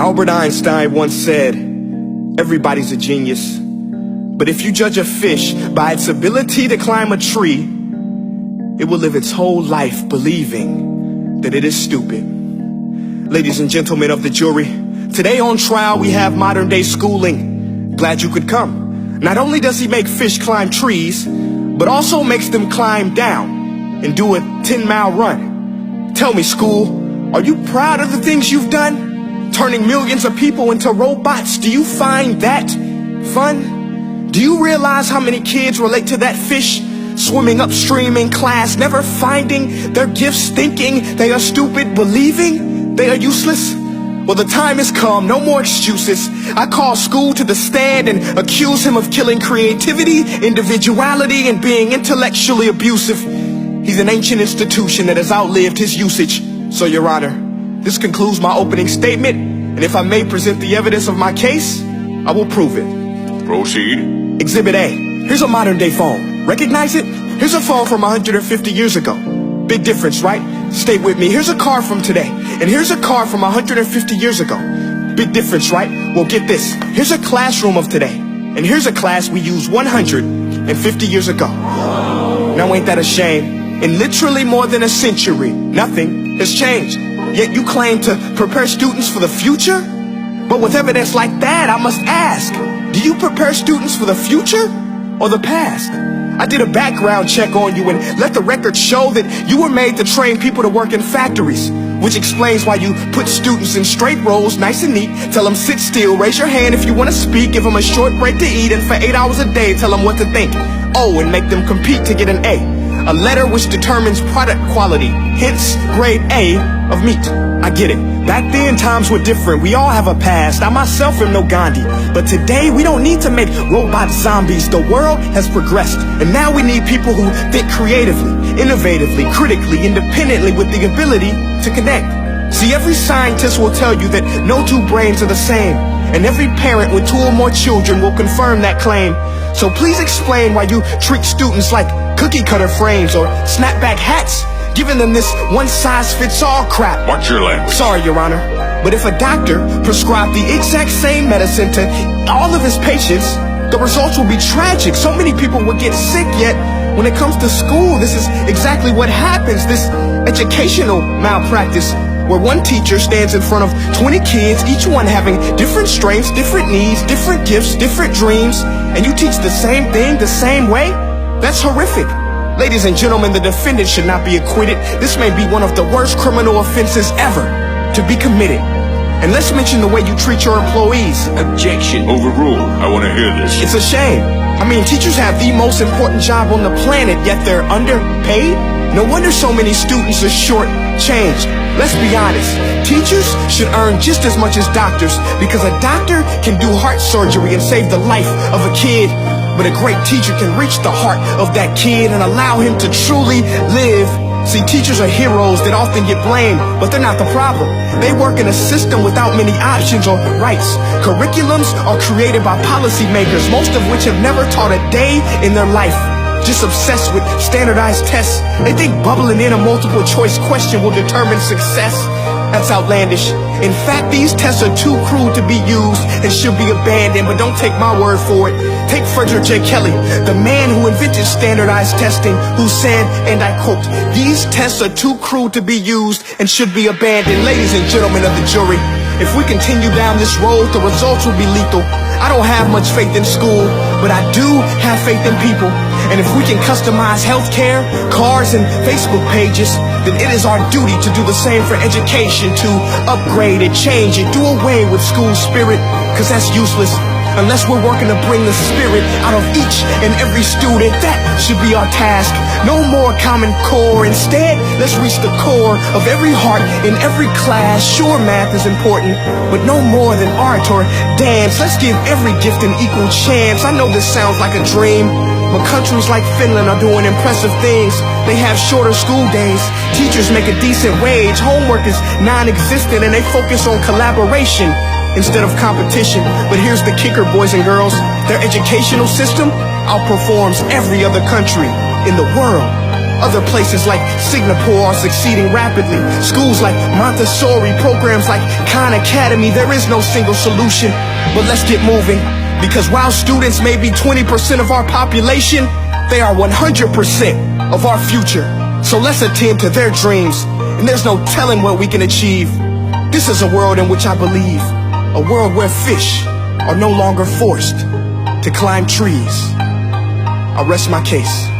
Albert Einstein once said, everybody's a genius, but if you judge a fish by its ability to climb a tree, it will live its whole life believing that it is stupid. Ladies and gentlemen of the jury, today on trial we have modern day schooling. Glad you could come. Not only does he make fish climb trees, but also makes them climb down and do a 10-mile run. Tell me, school, are you proud of the things you've done? Turning millions of people into robots, do you find that fun? Do you realize how many kids relate to that fish swimming upstream in class, never finding their gifts, thinking they are stupid, believing they are useless? Well, the time has come, no more excuses. I call school to the stand and accuse him of killing creativity, individuality, and being intellectually abusive. He's an ancient institution that has outlived his usage. So, Your Honor, this concludes my opening statement, and if I may present the evidence of my case, I will prove it. Proceed. Exhibit A. Here's a modern day phone. Recognize it? Here's a phone from 150 years ago. Big difference, right? Stay with me. Here's a car from today, and here's a car from 150 years ago. Big difference, right? Well, get this. Here's a classroom of today, and here's a class we used 150 years ago. Now, ain't that a shame? In literally more than a century, nothing has changed. Yet you claim to prepare students for the future? But with evidence like that, I must ask, do you prepare students for the future or the past? I did a background check on you and let the record show that you were made to train people to work in factories, which explains why you put students in straight rows, nice and neat, tell them sit still, raise your hand if you want to speak, give them a short break to eat, and for 8 hours a day, tell them what to think. Oh, and make them compete to get an A letter which determines product quality, hence grade A of meat. I get it. Back then, times were different. We all have a past. I myself am no Gandhi. But today, we don't need to make robot zombies. The world has progressed. And now we need people who think creatively, innovatively, critically, independently, with the ability to connect. See, every scientist will tell you that no two brains are the same. And every parent with 2 or more children will confirm that claim. So please explain why you treat students like cookie cutter frames or snapback hats, giving them this one-size-fits-all crap. Watch your language. Sorry, Your Honor, but if a doctor prescribed the exact same medicine to all of his patients, the results will be tragic. So many people will get sick, yet when it comes to school, this is exactly what happens. This educational malpractice, where one teacher stands in front of 20 kids, each one having different strengths, different needs, different gifts, different dreams, and you teach the same thing the same way? That's horrific. Ladies and gentlemen, the defendant should not be acquitted. This may be one of the worst criminal offenses ever to be committed. And let's mention the way you treat your employees. Objection. Overruled. I want to hear this. It's a shame. I mean, teachers have the most important job on the planet, yet they're underpaid? No wonder so many students are short-changed. Let's be honest. Teachers should earn just as much as doctors, because a doctor can do heart surgery and save the life of a kid. But a great teacher can reach the heart of that kid and allow him to truly live. See, teachers are heroes that often get blamed, but they're not the problem. They work in a system without many options or rights. Curriculums are created by policymakers, most of which have never taught a day in their life. Just obsessed with standardized tests. They think bubbling in a multiple choice question will determine success. That's outlandish. In fact, these tests are too cruel to be used and should be abandoned, but don't take my word for it. Take Frederick J. Kelly, the man who invented standardized testing, who said, and I quote, "These tests are too cruel to be used and should be abandoned." Ladies and gentlemen of the jury, if we continue down this road, the results will be lethal. I don't have much faith in school, but I do have faith in people. And if we can customize healthcare, cars, and Facebook pages, then it is our duty to do the same for education, to upgrade it, change it, do away with school spirit, because that's useless. Unless we're working to bring the spirit out of each and every student, that should be our task. No more Common Core. Instead, let's reach the core of every heart in every class. Sure, math is important, but no more than art or dance. Let's give every gift an equal chance. I know this sounds like a dream, but countries like Finland are doing impressive things. They have shorter school days. Teachers make a decent wage. Homework is non-existent, and they focus on collaboration instead of competition. But here's the kicker, boys and girls. Their educational system outperforms every other country in the world. Other places like Singapore are succeeding rapidly. Schools like Montessori, programs like Khan Academy. There is no single solution, but let's get moving. Because while students may be 20% of our population, they are 100% of our future. So let's attend to their dreams, and there's no telling what we can achieve. This is a world in which I believe, a world where fish are no longer forced to climb trees. I rest my case.